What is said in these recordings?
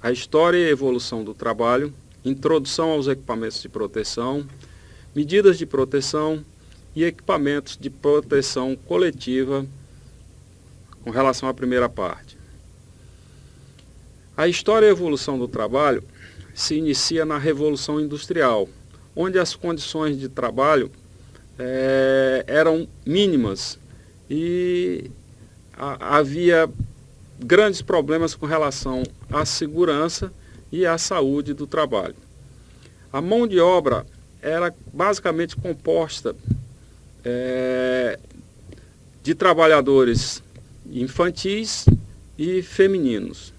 a história e a evolução do trabalho, introdução aos equipamentos de proteção, medidas de proteção e equipamentos de proteção coletiva com relação à primeira parte. A história e a evolução do trabalho se inicia na Revolução Industrial, onde as condições de trabalho eram mínimas e havia grandes problemas com relação à segurança e à saúde do trabalho. A mão de obra era basicamente composta de trabalhadores infantis e femininos.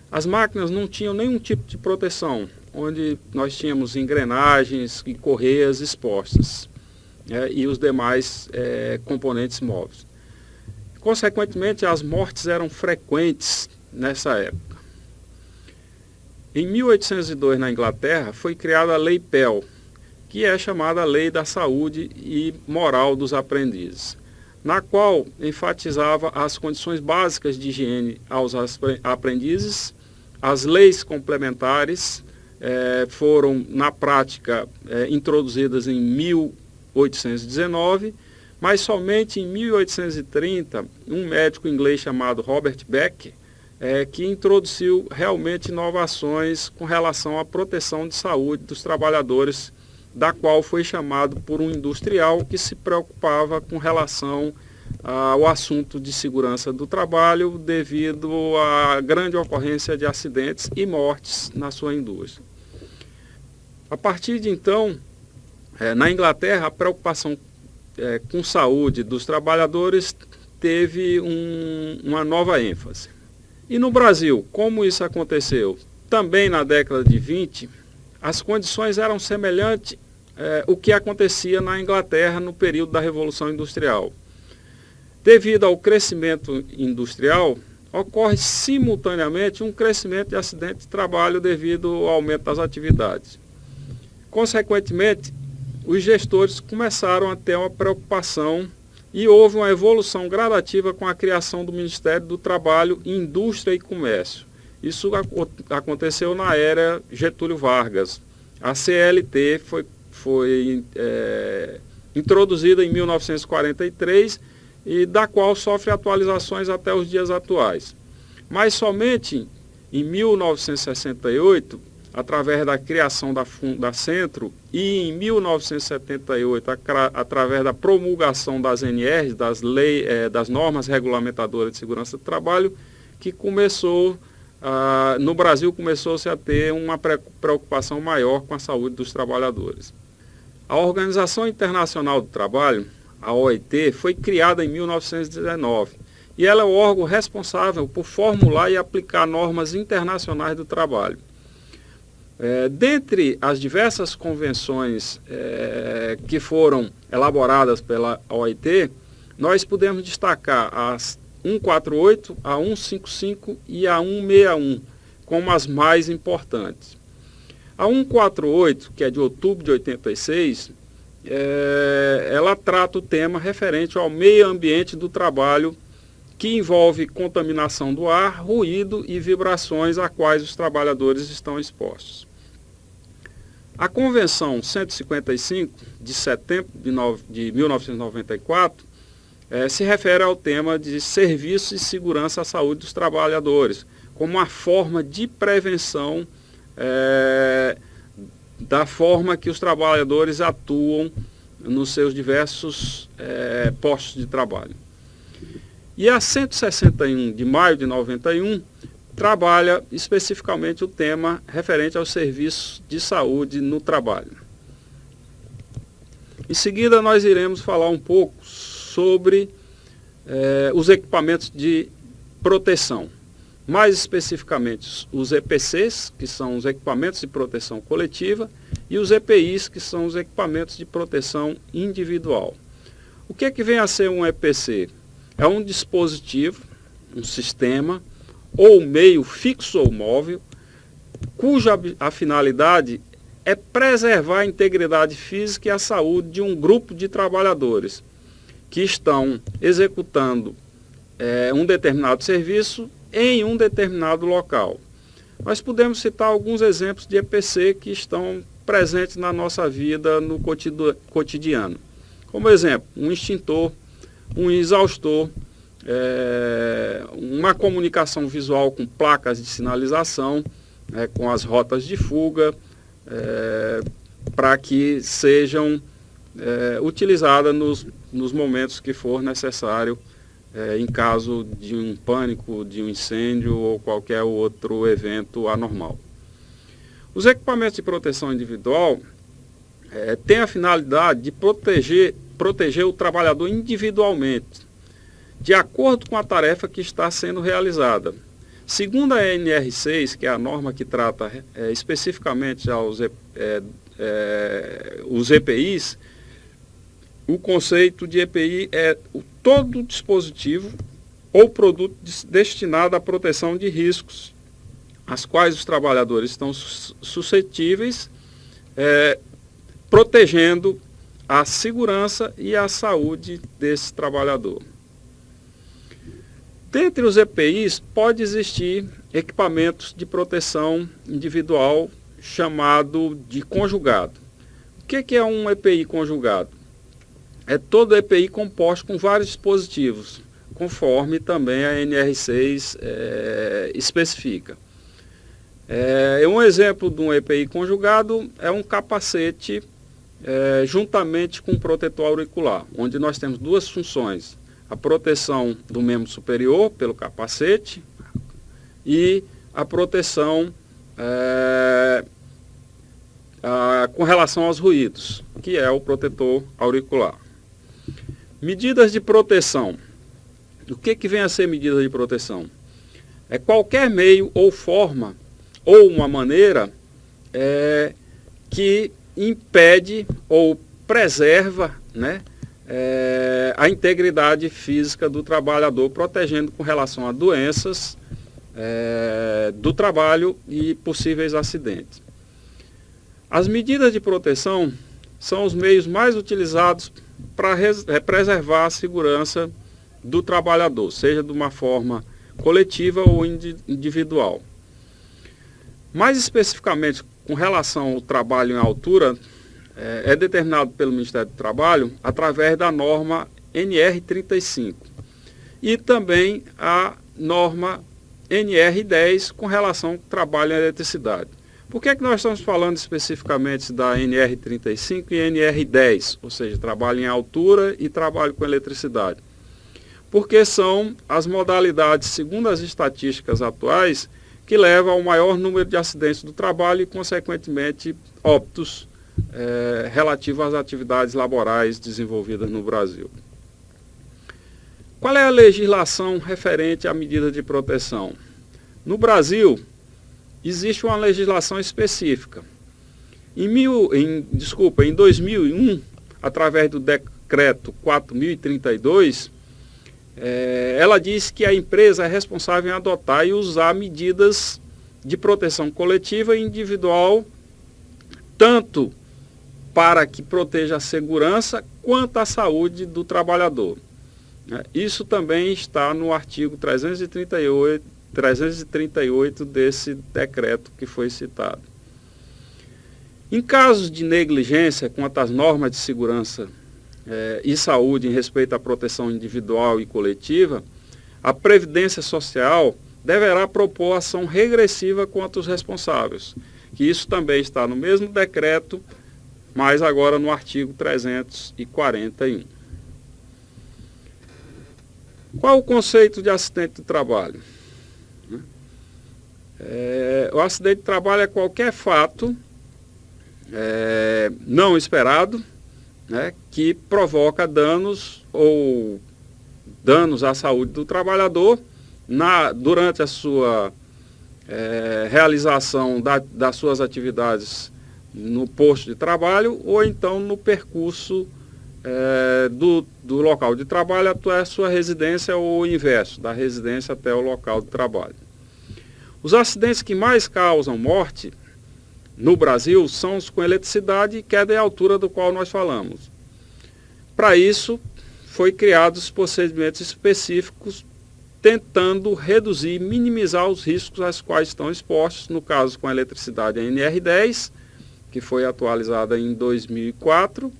As máquinas não tinham nenhum tipo de proteção, onde nós tínhamos engrenagens e correias expostas, e os demais componentes móveis. Consequentemente, as mortes eram frequentes nessa época. Em 1802, na Inglaterra, foi criada a Lei Pell, que é chamada Lei da Saúde e Moral dos Aprendizes, na qual enfatizava as condições básicas de higiene aos aprendizes. As leis complementares foram, na prática, introduzidas em 1819, mas somente em 1830, um médico inglês chamado Robert Beck, que introduziu realmente inovações com relação à proteção de saúde dos trabalhadores, da qual foi chamado por um industrial que se preocupava com relação ao assunto de segurança do trabalho devido à grande ocorrência de acidentes e mortes na sua indústria. A partir de então, na Inglaterra, a preocupação com saúde dos trabalhadores teve uma nova ênfase. E no Brasil, como isso aconteceu? Também na década de 20, as condições eram semelhantes ao que acontecia na Inglaterra no período da Revolução Industrial. Devido ao crescimento industrial, ocorre simultaneamente um crescimento de acidentes de trabalho devido ao aumento das atividades. Consequentemente, os gestores começaram a ter uma preocupação e houve uma evolução gradativa com a criação do Ministério do Trabalho, Indústria e Comércio. Isso aconteceu na era Getúlio Vargas. A CLT foi introduzida em 1943 e da qual sofre atualizações até os dias atuais. Mas somente em 1968, através da criação da Centro, e em 1978, através da promulgação das NRs, das normas regulamentadoras de segurança do trabalho, que no Brasil começou-se a ter uma preocupação maior com a saúde dos trabalhadores. A Organização Internacional do Trabalho, a OIT, foi criada em 1919 e ela é o órgão responsável por formular e aplicar normas internacionais do trabalho. Dentre as diversas convenções que foram elaboradas pela OIT, nós podemos destacar as 148, a 155 e a 161 como as mais importantes. A 148, que é de outubro de 86, ela trata o tema referente ao meio ambiente do trabalho, que envolve contaminação do ar, ruído e vibrações a quais os trabalhadores estão expostos. A Convenção 155, de setembro de 1994, se refere ao tema de serviço e segurança à saúde dos trabalhadores, como uma forma de prevenção da forma que os trabalhadores atuam nos seus diversos postos de trabalho. E a 161 de maio de 91 trabalha especificamente o tema referente aos serviços de saúde no trabalho. Em seguida, nós iremos falar um pouco sobre os equipamentos de proteção. Mais especificamente, os EPCs, que são os equipamentos de proteção coletiva, e os EPIs, que são os equipamentos de proteção individual. O que é que vem a ser um EPC? É um dispositivo, um sistema, ou meio fixo ou móvel, cuja a finalidade é preservar a integridade física e a saúde de um grupo de trabalhadores que estão executando um determinado serviço em um determinado local. Nós podemos citar alguns exemplos de EPC que estão presentes na nossa vida no cotidiano. Como exemplo, um extintor, um exaustor, uma comunicação visual com placas de sinalização, com as rotas de fuga, para que sejam utilizadas nos momentos que for necessário, em caso de um pânico, de um incêndio ou qualquer outro evento anormal. Os equipamentos de proteção individual têm a finalidade de proteger o trabalhador individualmente, de acordo com a tarefa que está sendo realizada. Segundo a NR6, que é a norma que trata especificamente os EPIs, o conceito de EPI é todo dispositivo ou produto destinado à proteção de riscos, às quais os trabalhadores estão suscetíveis, protegendo a segurança e a saúde desse trabalhador. Dentre os EPIs, pode existir equipamentos de proteção individual chamado de conjugado. O que é um EPI conjugado? É todo EPI composto com vários dispositivos, conforme também a NR6 especifica. Um exemplo de um EPI conjugado é um capacete juntamente com um protetor auricular, onde nós temos duas funções: a proteção do membro superior pelo capacete e a proteção com relação aos ruídos, que é o protetor auricular. Medidas de proteção. O que vem a ser medida de proteção? É qualquer meio ou forma ou uma maneira que impede ou preserva, a integridade física do trabalhador, protegendo com relação a doenças do trabalho e possíveis acidentes. As medidas de proteção são os meios mais utilizados para preservar a segurança do trabalhador, seja de uma forma coletiva ou individual. Mais especificamente, com relação ao trabalho em altura, é determinado pelo Ministério do Trabalho através da norma NR35 e também a norma NR10 com relação ao trabalho em eletricidade. Por que nós estamos falando especificamente da NR35 e NR10, ou seja, trabalho em altura e trabalho com eletricidade? Porque são as modalidades, segundo as estatísticas atuais, que levam ao maior número de acidentes do trabalho e, consequentemente, óbitos relativos às atividades laborais desenvolvidas no Brasil. Qual é a legislação referente à medida de proteção? No Brasil, existe uma legislação específica. Em 2001, através do decreto 4032, ela diz que a empresa é responsável em adotar e usar medidas de proteção coletiva e individual, tanto para que proteja a segurança quanto a saúde do trabalhador. Isso também está no artigo 338 desse decreto que foi citado. Em casos de negligência quanto às normas de segurança e saúde em respeito à proteção individual e coletiva, a Previdência Social deverá propor ação regressiva contra os responsáveis, que isso também está no mesmo decreto, mas agora no artigo 341. Qual o conceito de acidente de trabalho? O acidente de trabalho é qualquer fato não esperado, que provoca danos à saúde do trabalhador durante a sua realização das suas atividades no posto de trabalho ou então no percurso do local de trabalho até a sua residência ou o inverso, da residência até o local de trabalho. Os acidentes que mais causam morte no Brasil são os com eletricidade e queda em altura, do qual nós falamos. Para isso, foi criados procedimentos específicos tentando reduzir, minimizar os riscos aos quais estão expostos, no caso com a eletricidade a NR10, que foi atualizada em 2004,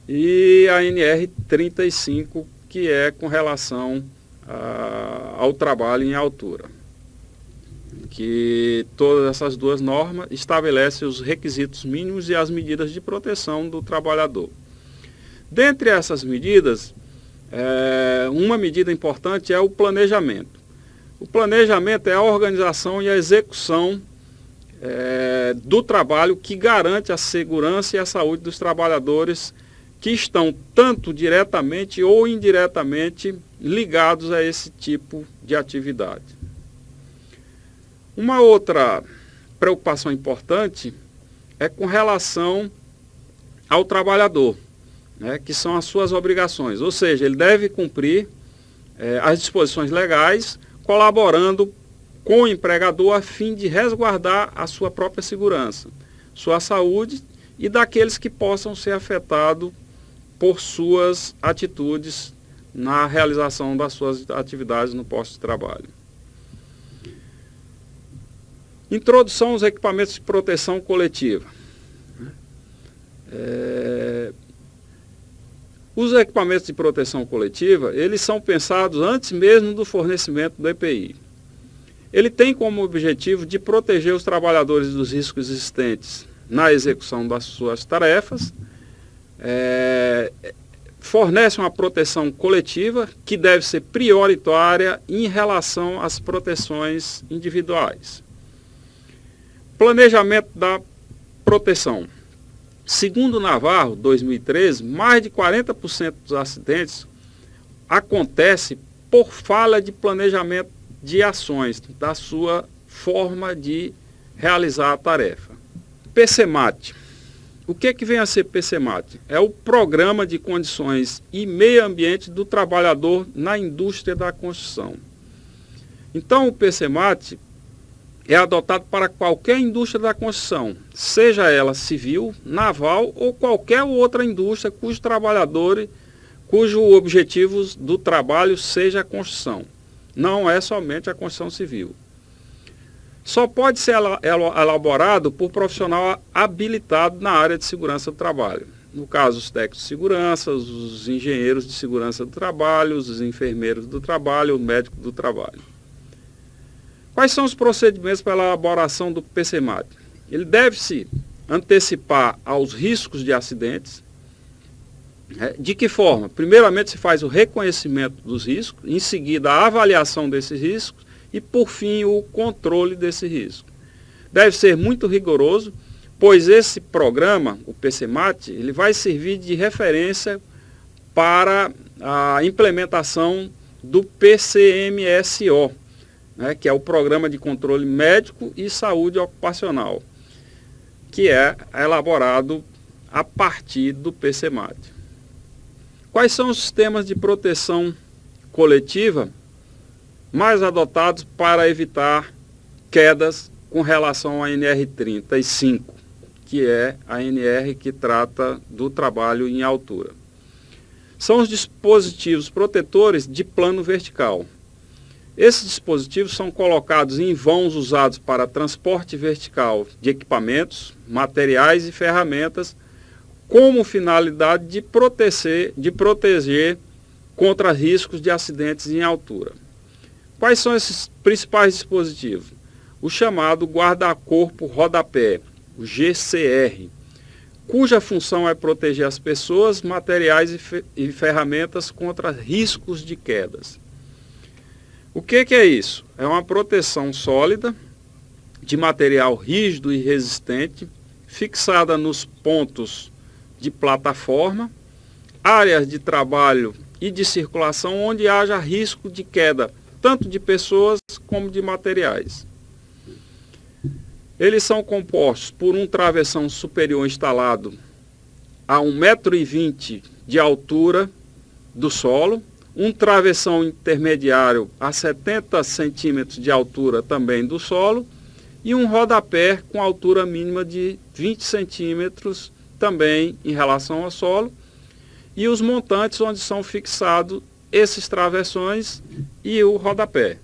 e a NR35, que é com relação ao trabalho em altura. Que todas essas duas normas estabelecem os requisitos mínimos e as medidas de proteção do trabalhador. Dentre essas medidas, uma medida importante é o planejamento. O planejamento é a organização e a execução do trabalho que garante a segurança e a saúde dos trabalhadores que estão tanto diretamente ou indiretamente ligados a esse tipo de atividade. Uma outra preocupação importante é com relação ao trabalhador, né, que são as suas obrigações, ou seja, ele deve cumprir as disposições legais, colaborando com o empregador a fim de resguardar a sua própria segurança, sua saúde e daqueles que possam ser afetados por suas atitudes na realização das suas atividades no posto de trabalho. Introdução aos equipamentos de proteção coletiva. Os equipamentos de proteção coletiva, eles são pensados antes mesmo do fornecimento do EPI. Ele tem como objetivo de proteger os trabalhadores dos riscos existentes na execução das suas tarefas, fornece uma proteção coletiva que deve ser prioritária em relação às proteções individuais. Planejamento da proteção. Segundo o Navarro, 2013, mais de 40% dos acidentes acontece por falha de planejamento de ações, da sua forma de realizar a tarefa. PCMAT. O que vem a ser PCMAT? É o Programa de Condições e Meio Ambiente do Trabalhador na Indústria da Construção. Então, o PCMAT é adotado para qualquer indústria da construção, seja ela civil, naval ou qualquer outra indústria cujo objetivo do trabalho seja a construção. Não é somente a construção civil. Só pode ser elaborado por profissional habilitado na área de segurança do trabalho. No caso, os técnicos de segurança, os engenheiros de segurança do trabalho, os enfermeiros do trabalho, o médico do trabalho. Quais são os procedimentos para a elaboração do PCMAT? Ele deve se antecipar aos riscos de acidentes. De que forma? Primeiramente se faz o reconhecimento dos riscos, em seguida a avaliação desses riscos e, por fim, o controle desse risco. Deve ser muito rigoroso, pois esse programa, o PCMAT, ele vai servir de referência para a implementação do PCMSO, que é o Programa de Controle Médico e Saúde Ocupacional, que é elaborado a partir do PCMAT. Quais são os sistemas de proteção coletiva mais adotados para evitar quedas com relação à NR35, que é a NR que trata do trabalho em altura? São os dispositivos protetores de plano vertical. Esses dispositivos são colocados em vãos usados para transporte vertical de equipamentos, materiais e ferramentas, como finalidade de proteger contra riscos de acidentes em altura. Quais são esses principais dispositivos? O chamado guarda-corpo rodapé, o GCR, cuja função é proteger as pessoas, materiais e ferramentas contra riscos de quedas. O que é isso? É uma proteção sólida, de material rígido e resistente, fixada nos pontos de plataforma, áreas de trabalho e de circulação onde haja risco de queda, tanto de pessoas como de materiais. Eles são compostos por um travessão superior instalado a 1,20 m de altura do solo, um travessão intermediário a 70 centímetros de altura também do solo e um rodapé com altura mínima de 20 centímetros também em relação ao solo, e os montantes onde são fixados esses travessões e o rodapé.